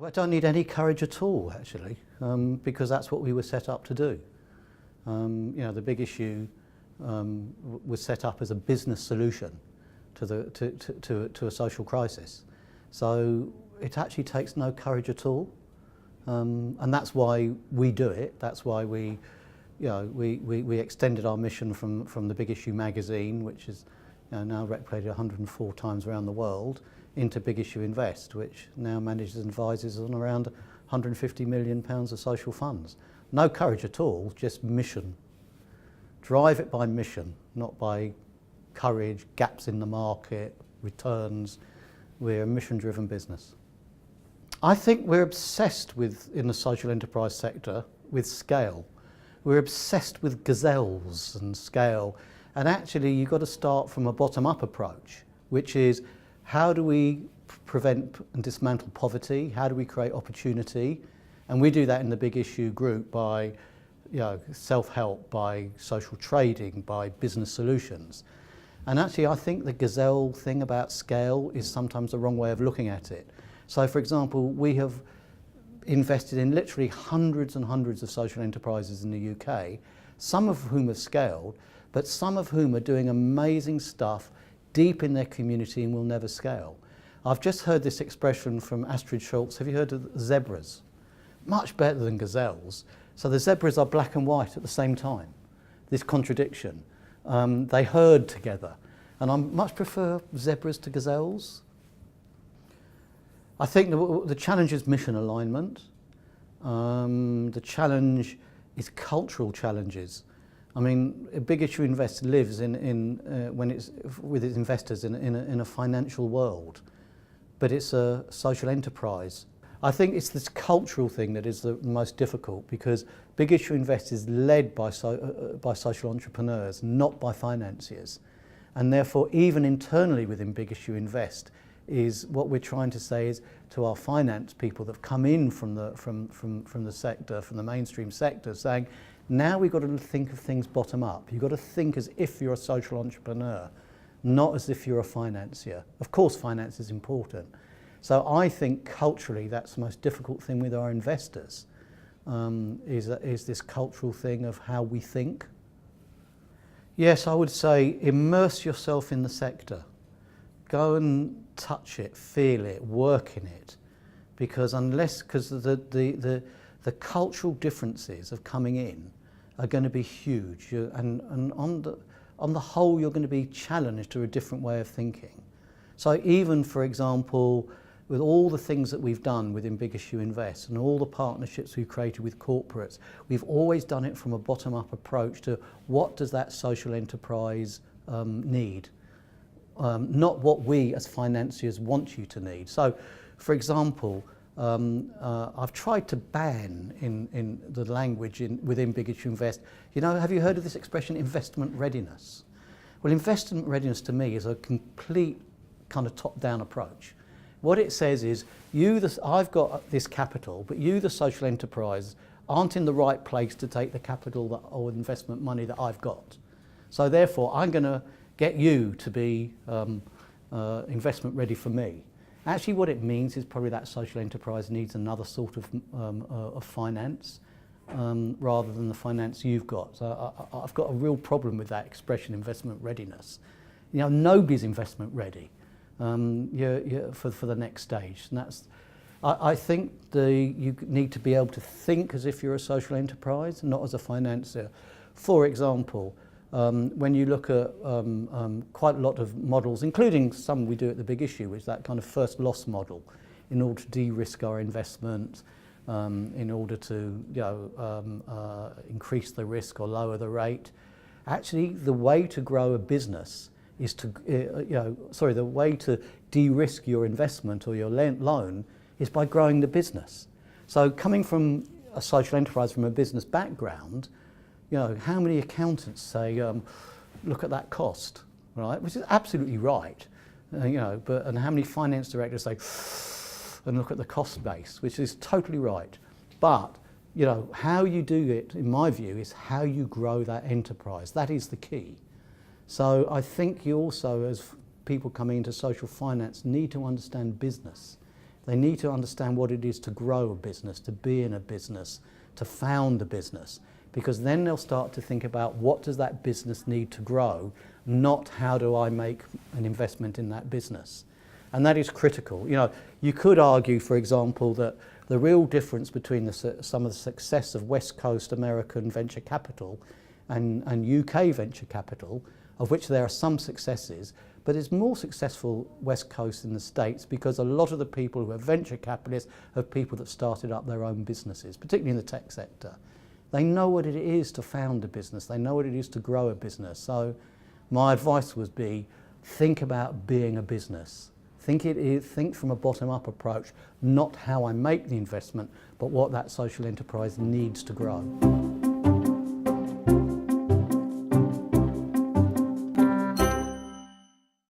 I don't need any courage at all, actually, because that's what we were set up to do. The big issue was set up as a business solution to a social crisis. So it actually takes no courage at all, and that's why we do it. That's why we extended our mission from the Big Issue magazine, which is now replicated 104 times around the world, into Big Issue Invest, which now manages and advises on around £150 million of social funds. No courage at all, just mission. Drive it by mission, not by courage, gaps in the market, returns. We're a mission-driven business. I think we're obsessed with, in the social enterprise sector, with scale. We're obsessed with gazelles and scale. And actually, you've got to start from a bottom-up approach, which is how do we prevent and dismantle poverty? How do we create opportunity? And we do that in the Big Issue group by self-help, by social trading, by business solutions. And actually, I think the gazelle thing about scale is sometimes the wrong way of looking at it. So, for example, we have invested in literally hundreds and hundreds of social enterprises in the UK, some of whom have scaled, but some of whom are doing amazing stuff deep in their community and will never scale. I've just heard this expression from Astrid Schultz. Have you heard of zebras? Much better than gazelles. So the zebras are black and white at the same time, this contradiction. They herd together, and I much prefer zebras to gazelles. I think the challenge is mission alignment. The challenge is cultural challenges. I mean, a Big Issue Invest lives when it's with its investors in a financial world, but it's a social enterprise. I think it's this cultural thing that is the most difficult, because Big Issue Invest is led by social entrepreneurs, not by financiers, and therefore even internally within Big Issue Invest is what we're trying to say is to our finance people that have come in from the sector, from the mainstream sector, saying, now we've got to think of things bottom up. You've got to think as if you're a social entrepreneur, not as if you're a financier. Of course, finance is important. So I think culturally that's the most difficult thing with our investors, is this cultural thing of how we think. Yes, I would say immerse yourself in the sector. Go and touch it, feel it, work in it, because the cultural differences of coming in are going to be huge, and on the whole you're going to be challenged to a different way of thinking. So even, for example, with all the things that we've done within Big Issue Invest and all the partnerships we've created with corporates, we've always done it from a bottom-up approach to what does that social enterprise need, not what we as financiers want you to need. So, for example, I've tried to ban in the language within Big Issue Invest, have you heard of this expression, investment readiness? Well, investment readiness to me is a complete kind of top-down approach. What it says is, I've got this capital, but you, the social enterprise, aren't in the right place to take the capital or investment money that I've got. So therefore, I'm going to get you to be investment ready for me. Actually, what it means is probably that social enterprise needs another sort of finance rather than the finance you've got. So I've got a real problem with that expression, investment readiness. Nobody's investment ready for the next stage. And I think you need to be able to think as if you're a social enterprise, not as a financier. For example, when you look at quite a lot of models, including some we do at the Big Issue, which is that kind of first loss model, in order to de-risk our investment, in order to increase the risk or lower the rate. Actually, the way to grow a business is to, the way to de-risk your investment or your loan is by growing the business. So coming from a social enterprise, from a business background, how many accountants say, look at that cost, right? Which is absolutely right, and how many finance directors say, and look at the cost base, which is totally right. But, how you do it, in my view, is how you grow that enterprise. That is the key. So I think you also, as people coming into social finance, need to understand business. They need to understand what it is to grow a business, to be in a business, to found a business, because then they'll start to think about what does that business need to grow, not how do I make an investment in that business. And that is critical. You know, you could argue, for example, that the real difference between some of the success of West Coast American venture capital and UK venture capital, of which there are some successes, but it's more successful West Coast in the States because a lot of the people who are venture capitalists are people that started up their own businesses, particularly in the tech sector. They know what it is to found a business. They know what it is to grow a business. So my advice would be, think about being a business. Think from a bottom-up approach, not how I make the investment, but what that social enterprise needs to grow.